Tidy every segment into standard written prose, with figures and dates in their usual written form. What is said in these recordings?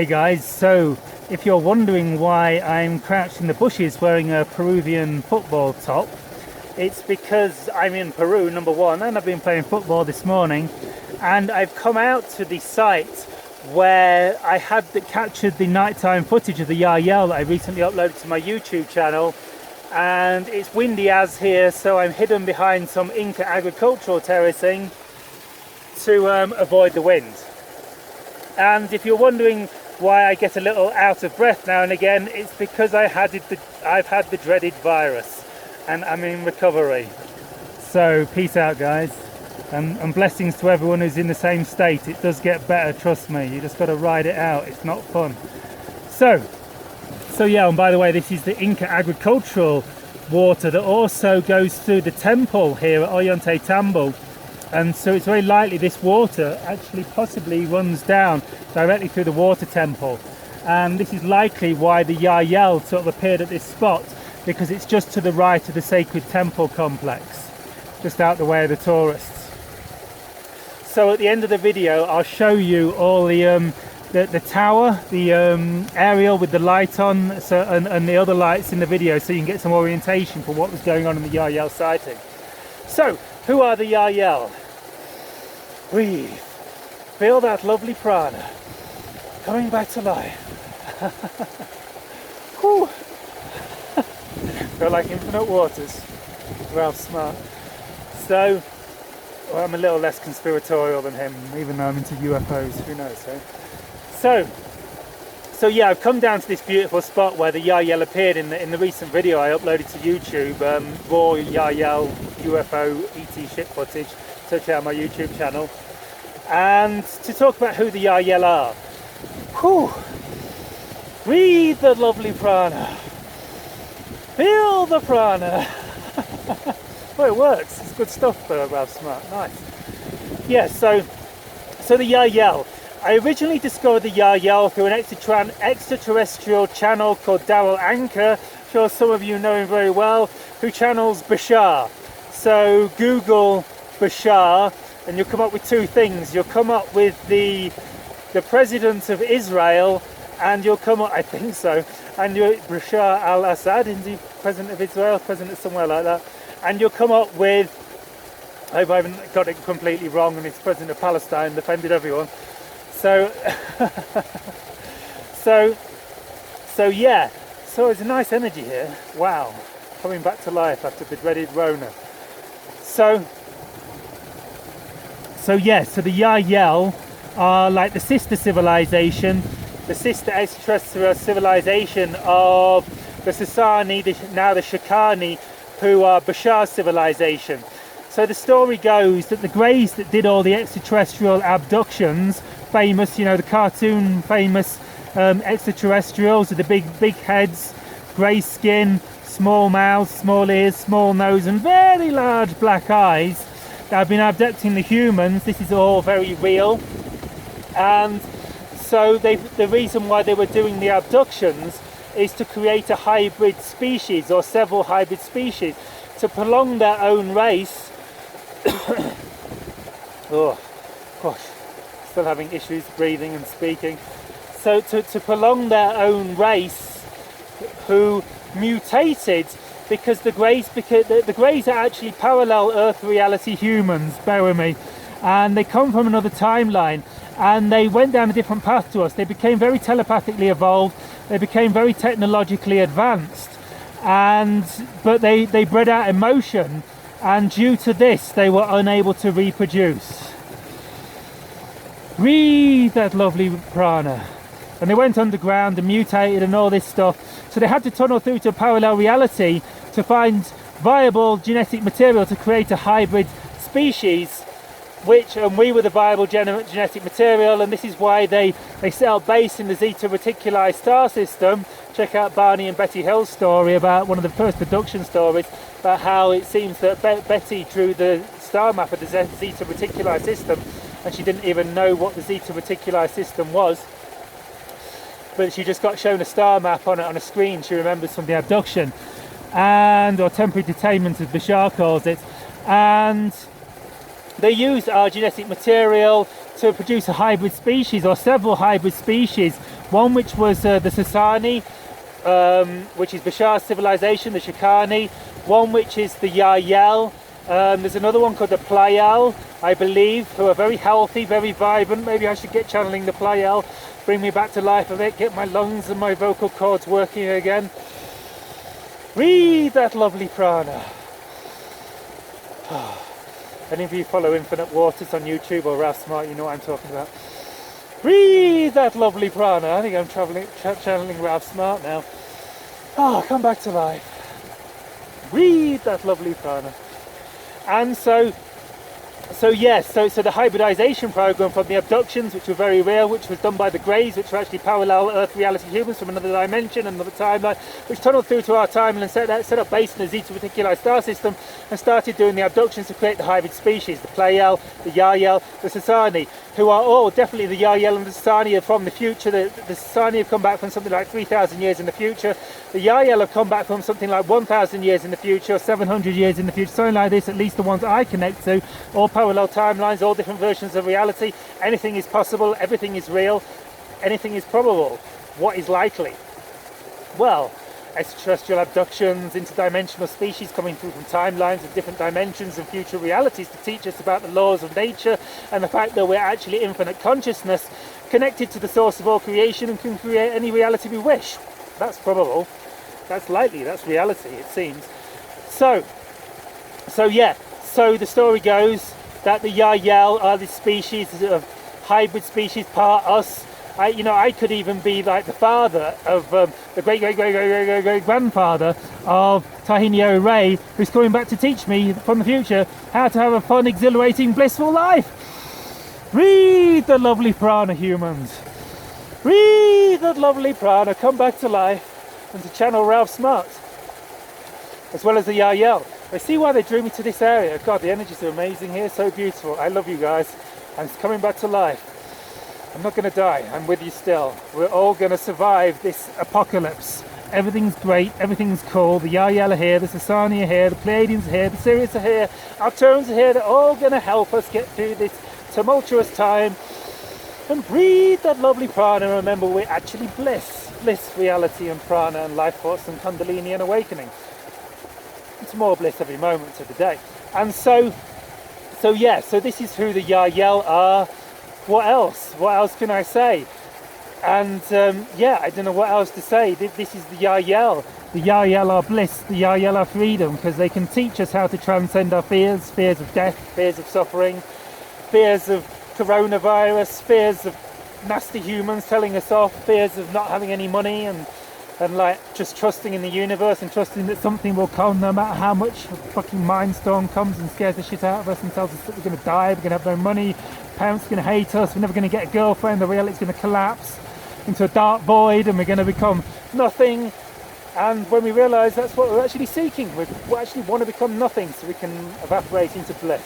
Hey guys, so if you're wondering why I'm crouched in the bushes wearing a Peruvian football top, it's because I'm in Peru, number one, and I've been playing football this morning, and I've come out to the site where I had captured the nighttime footage of the Yahyel that I recently uploaded to my YouTube channel, and it's windy as here, so I'm hidden behind some Inca agricultural terracing to avoid the wind. And if you're wondering why I get a little out of breath now and again, it's because I've had the dreaded virus and I'm in recovery. So peace out guys, and blessings to everyone who's in the same state. It does get better, trust me. You just got to ride it out. It's not fun. So yeah, and by the way, this is the Inca agricultural water that also goes through the temple here at Ollantaytambo. And so it's very likely this water actually possibly runs down directly through the water temple. And this is likely why the Yahyel sort of appeared at this spot, because it's just to the right of the sacred temple complex, just out the way of the tourists. So at the end of the video, I'll show you all the tower, the aerial with the light on, and the other lights in the video, so you can get some orientation for what was going on in the Yahyel sighting. So, who are the Yahyel? Breathe. Feel that lovely prana coming back to life. Whew. Feel like infinite waters. Ralph Smart. So, well, I'm a little less conspiratorial than him, even though I'm into UFOs. Who knows, eh? So yeah, I've come down to this beautiful spot where the Yahyel appeared in the recent video I uploaded to YouTube, raw Yahyel UFO ET ship footage. So check out my YouTube channel, and to talk about who the Yahyel are. Whew. Breathe the lovely prana. Feel the prana. Well, it works. It's good stuff, Ralph Smart. Nice. Yeah. So the Yahyel. I originally discovered the Yahyel through an extraterrestrial channel called Daryl Anchor. I'm sure some of you know him very well, who channels Bashar. So Google Bashar and you'll come up with two things. You'll come up with the president of Israel, and you'll come up, I think so, and you're Bashar al-Assad, isn't he president of Israel, president somewhere like that, and you'll come up with, I hope I haven't got it completely wrong, and it's president of Palestine, offended everyone. So yeah, so it's a nice energy here. Wow, coming back to life after the dreaded Rona. So the Yahyel are like the sister civilization, the sister extraterrestrial civilization of the Sasani, now the Shakani, who are Bashar's civilization. So the story goes that the Greys that did all the extraterrestrial abductions, famous, you know, the cartoon famous extraterrestrials with the big heads, grey skin, small mouths, small ears, small nose, and very large black eyes, that have been abducting the humans. This is all very real. And so the reason why they were doing the abductions is to create a hybrid species, or several hybrid species, to prolong their own race. Oh gosh, still having issues breathing and speaking. So to prolong their own race, who mutated, because the Greys are actually parallel Earth reality humans, bear with me, and they come from another timeline, and they went down a different path to us. They became very telepathically evolved, they became very technologically advanced, but they bred out emotion, and due to this they were unable to reproduce. Breathe that lovely prana. And they went underground and mutated and all this stuff, so they had to tunnel through to a parallel reality to find viable genetic material to create a hybrid species, and we were the viable genetic material, and this is why they set up base in the Zeta Reticuli star system. Check out Barney and Betty Hill's story, about one of the first production stories, about how it seems that Betty drew the star map of the Zeta Reticuli system, and she didn't even know what the Zeta Reticuli system was, but she just got shown a star map on a screen she remembers from the abduction, or temporary detainment as Bashar calls it, and they used our genetic material to produce a hybrid species, or several hybrid species, One which was the Sasani, which is Bashar's civilization, the Shikani. One which is the Yahyel. There's another one called the Playal, I believe, who are very healthy, very vibrant. Maybe I should get channeling the Playal, bring me back to life a bit, get my lungs and my vocal cords working again. Breathe that lovely prana. Any of you follow Infinite Waters on YouTube or Ralph Smart, you know what I'm talking about. Breathe that lovely prana. I think I'm channeling Ralph Smart now. Come back to life. Breathe that lovely prana. And so the hybridization program from the abductions, which were very real, which was done by the Greys, which were actually parallel Earth reality humans from another dimension, another timeline, which tunneled through to our timeline and set up base in the Zeta Reticuli star system and started doing the abductions to create the hybrid species, the Playel, the Yahyel, the Sasani, who are all definitely the Yahyel and the Sasani are from the future. The Sasani have come back from something like 3,000 years in the future. The Yahyel have come back from something like 1,000 years in the future, 700 years in the future, something like this, at least the ones I connect to, all parallel timelines, all different versions of reality. Anything is possible, everything is real, anything is probable. What is likely? Well, extraterrestrial abductions, interdimensional species coming through from timelines of different dimensions and future realities to teach us about the laws of nature and the fact that we're actually infinite consciousness connected to the source of all creation and can create any reality we wish. That's probable, that's likely, that's reality, it seems. So the story goes that the Yahyel are this species of hybrid species, part us. I could even be like the father of the great-great-great-great-great-grandfather of Tahinio Ray, who's coming back to teach me from the future how to have a fun, exhilarating, blissful life. Read the lovely prana, humans. Read that lovely prana, come back to life and to channel Ralph Smart, as well as the Yahyel. I see why they drew me to this area. God, the energies are amazing here, so beautiful. I love you guys. I'm coming back to life. I'm not going to die, I'm with you still. We're all going to survive this apocalypse. Everything's great, everything's cool. The Yahyel are here, the Sasani are here, the Pleiadians are here, the Sirius are here, Arcturians are here. They're all going to help us get through this tumultuous time. And breathe that lovely prana. Remember, we're actually bliss, reality and prana and life force and kundalini and awakening. It's more bliss every moment of the day. And so this is who the Yahyel are. What else can I say? And I don't know what else to say. This is the Yahyel. The Yahyel are bliss, the Yahyel are freedom, because they can teach us how to transcend our fears of death, fears of suffering, fears of coronavirus, fears of nasty humans telling us off, fears of not having any money, and like just trusting in the universe and trusting that something will come no matter how much a fucking mindstorm comes and scares the shit out of us and tells us that we're going to die, we're going to have no money, parents are going to hate us, we're never going to get a girlfriend, the reality's going to collapse into a dark void and we're going to become nothing. And when we realise that's what we're actually seeking, we actually want to become nothing so we can evaporate into bliss.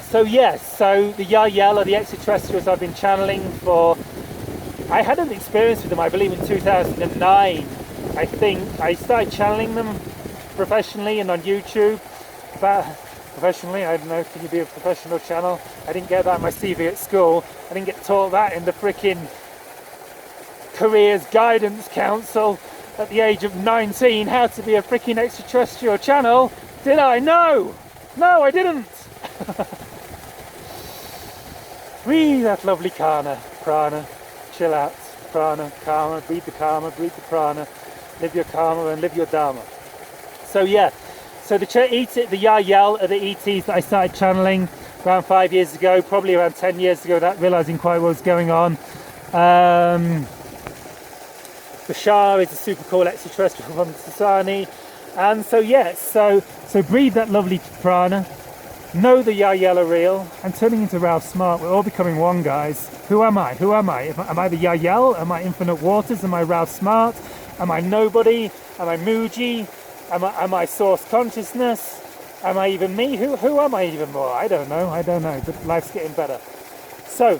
So the Yahyel are the extraterrestrials I've been channeling for. I had an experience with them, I believe, in 2009. I think I started channeling them professionally and on YouTube. Professionally, I don't know, can you be a professional channel? I didn't get that in my CV at school. I didn't get taught that in the frickin' Careers Guidance Council at the age of 19, how to be a frickin' extraterrestrial channel. Did I? No, I didn't. Breathe that lovely prana. Chill out, prana, karma, breathe the prana, live your karma and live your dharma. So the Yahyel are the ETs that I started channeling around 5 years ago, probably around 10 years ago, without realising quite what was going on. Bashar is a super cool extraterrestrial from the Sasani. And so breathe that lovely prana. Know the Yahyel are real. I'm turning into Ralph Smart. We're all becoming one, guys. Who am I? Am I the Yahyel? Am I Infinite Waters? Am I Ralph Smart? Am I nobody? Am I Muji? Am I Source Consciousness? Am I even me? Who am I even more? I don't know. But life's getting better. So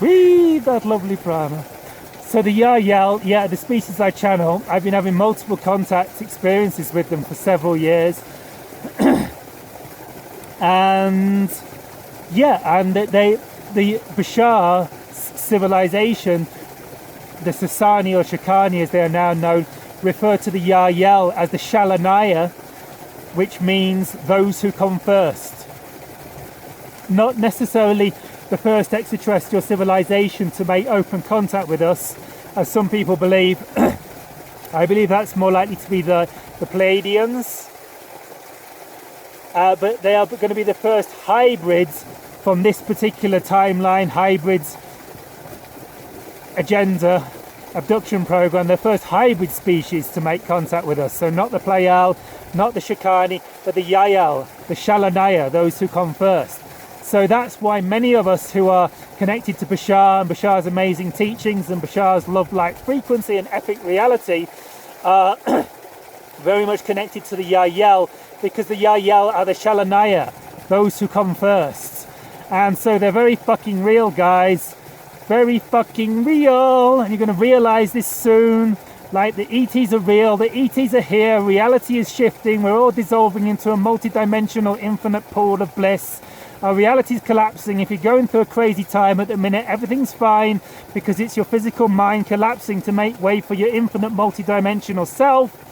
breathe that lovely prana. So the Yahyel, the species I channel, I've been having multiple contact experiences with them for several years. And Yeah, and the Bashar civilization, the Sasani or Shakani as they are now known, refer to the Yahyel as the Shalanaya, which means those who come first. Not necessarily the first extraterrestrial civilization to make open contact with us, as some people believe. I believe that's more likely to be the Pleiadians. But they are going to be the first hybrids from this particular timeline, hybrids agenda abduction program, the first hybrid species to make contact with us. So not the Pleiad, not the Shakani, but the Yahyel, the Shalanaya, those who come first. So that's why many of us who are connected to Bashar and Bashar's amazing teachings and Bashar's love-like frequency and epic reality are very much connected to the Yahyel, because the Yahyel are the Shalanaya, those who come first. And so they're very fucking real, guys. Very fucking real. And you're going to realize this soon. Like, the ETs are real, the ETs are here, reality is shifting, we're all dissolving into a multi-dimensional infinite pool of bliss. Our reality is collapsing. If you're going through a crazy time at the minute, everything's fine, because it's your physical mind collapsing to make way for your infinite multi-dimensional self.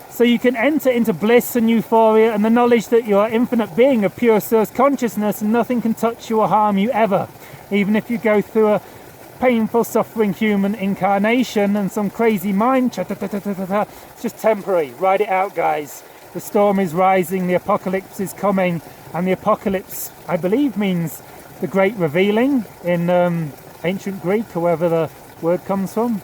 So you can enter into bliss and euphoria and the knowledge that you're an infinite being of pure source consciousness, and nothing can touch you or harm you ever. Even if you go through a painful, suffering human incarnation and some crazy mind, it's just temporary. Ride it out, guys. The storm is rising, the apocalypse is coming, and the apocalypse, I believe, means the great revealing in ancient Greek, or wherever the word comes from.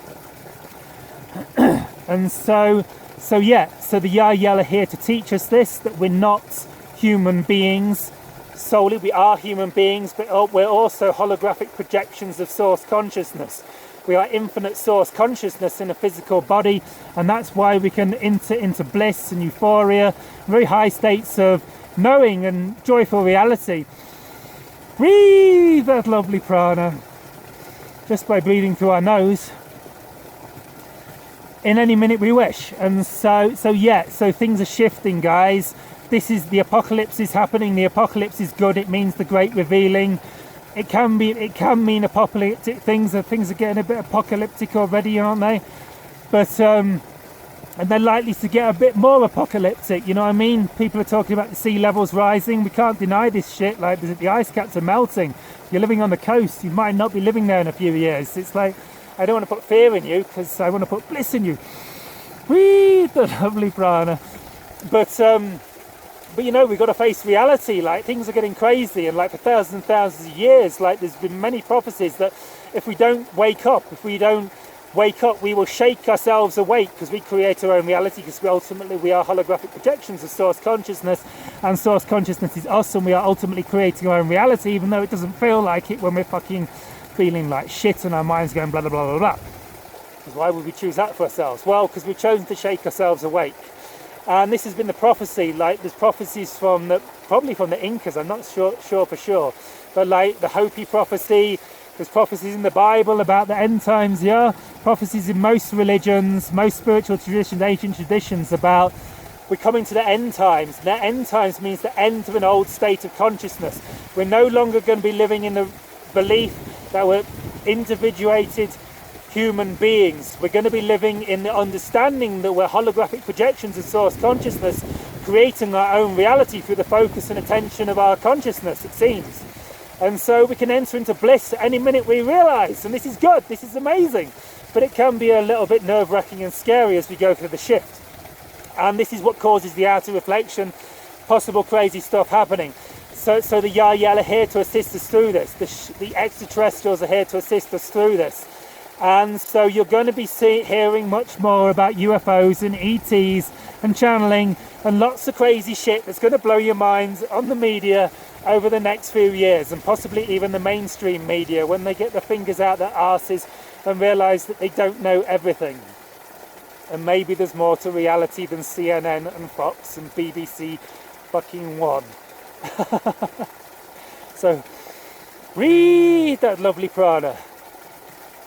And so the Yahyel are here to teach us this, that we're not human beings solely. We are human beings, but we're also holographic projections of source consciousness. We are infinite source consciousness in a physical body, and that's why we can enter into bliss and euphoria, very high states of knowing and joyful reality. Breathe that lovely prana just by breathing through our nose in any minute we wish. And so things are shifting, guys. This is, the apocalypse is happening. The apocalypse is good. It means the great revealing. It can mean apocalyptic things. Things are getting a bit apocalyptic already, aren't they? But and they're likely to get a bit more apocalyptic, you know what I mean? People are talking about the sea levels rising. We can't deny this shit. Like, the ice caps are melting. You're living on the coast, you might not be living there in a few years. It's like, I don't want to put fear in you, because I want to put bliss in you. Breathe the lovely prana. But you know, we've got to face reality. Like, things are getting crazy, and like for thousands and thousands of years, like, there's been many prophecies that if we don't wake up, we will shake ourselves awake, because we create our own reality, because we are holographic projections of source consciousness, and source consciousness is us, and we are ultimately creating our own reality, even though it doesn't feel like it when we're fucking feeling like shit and our mind's going blah blah blah blah blah. Because why would we choose that for ourselves? Well, because we've chosen to shake ourselves awake. And this has been the prophecy. Like, there's prophecies probably from the Incas, I'm not sure for sure, but like the Hopi prophecy, there's prophecies in the Bible about the end times, yeah? Prophecies in most religions, most spiritual traditions, ancient traditions, about we're coming to the end times. And the end times means the end of an old state of consciousness. We're no longer going to be living in the belief that we're individuated human beings. We're going to be living in the understanding that we're holographic projections of source consciousness, creating our own reality through the focus and attention of our consciousness, it seems. And so we can enter into bliss at any minute we realise, and this is good, this is amazing, but it can be a little bit nerve-wracking and scary as we go through the shift. And this is what causes the outer reflection, possible crazy stuff happening. So the Yahyel are here to assist us through this. The extraterrestrials are here to assist us through this. And so you're going to be hearing much more about UFOs and ETs and channeling and lots of crazy shit that's going to blow your minds on the media over the next few years, and possibly even the mainstream media, when they get their fingers out their arses and realise that they don't know everything. And maybe there's more to reality than CNN and Fox and BBC fucking One. So read that lovely prana.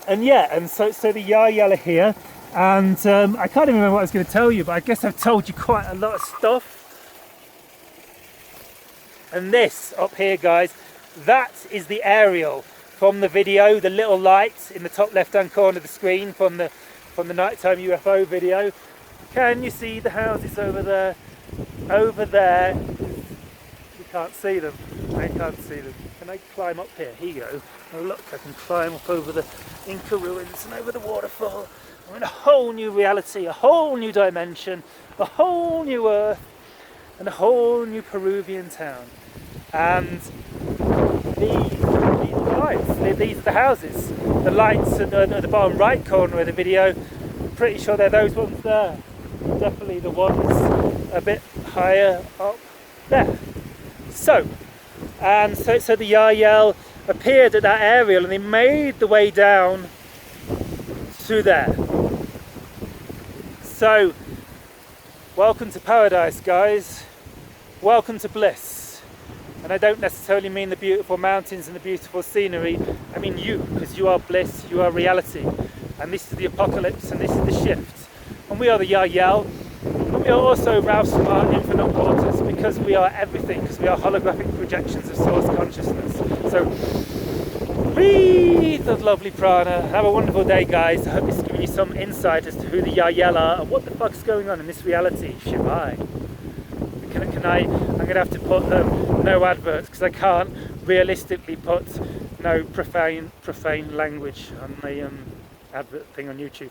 And so the Yahyel are here, and I can't even remember what I was going to tell you, but I guess I've told you quite a lot of stuff. And this up here, guys, That is the aerial from the video, the little light in the top left-hand corner of the screen from the nighttime UFO video. Can you see the houses over there? Over there. You can't see them. I can't see them. Can I climb up here? Here you go. Oh look, I can climb up over the Inca ruins and over the waterfall. I'm in a whole new reality, a whole new dimension, a whole new earth, and a whole new Peruvian town. And these lights, these are the houses. The lights at the bottom right corner of the video, pretty sure they're those ones there. Definitely the ones a bit higher up there. So the Yahyel appeared at that aerial and they made the way down to there. So, welcome to paradise, guys. Welcome to bliss. And I don't necessarily mean the beautiful mountains and the beautiful scenery. I mean you, because you are bliss, you are reality. And this is the apocalypse and this is the shift. And we are the Yahyel. And we are also Ralph Smart Infinite Waters, because we are everything, because we are holographic projections of source consciousness. So, breathe the lovely prana. Have a wonderful day, guys. I hope this has given you some insight as to who the Yahyel are and what the fuck's going on in this reality. Shivai. I'm going to have to put no adverts, because I can't realistically put no profane language on the advert thing on YouTube.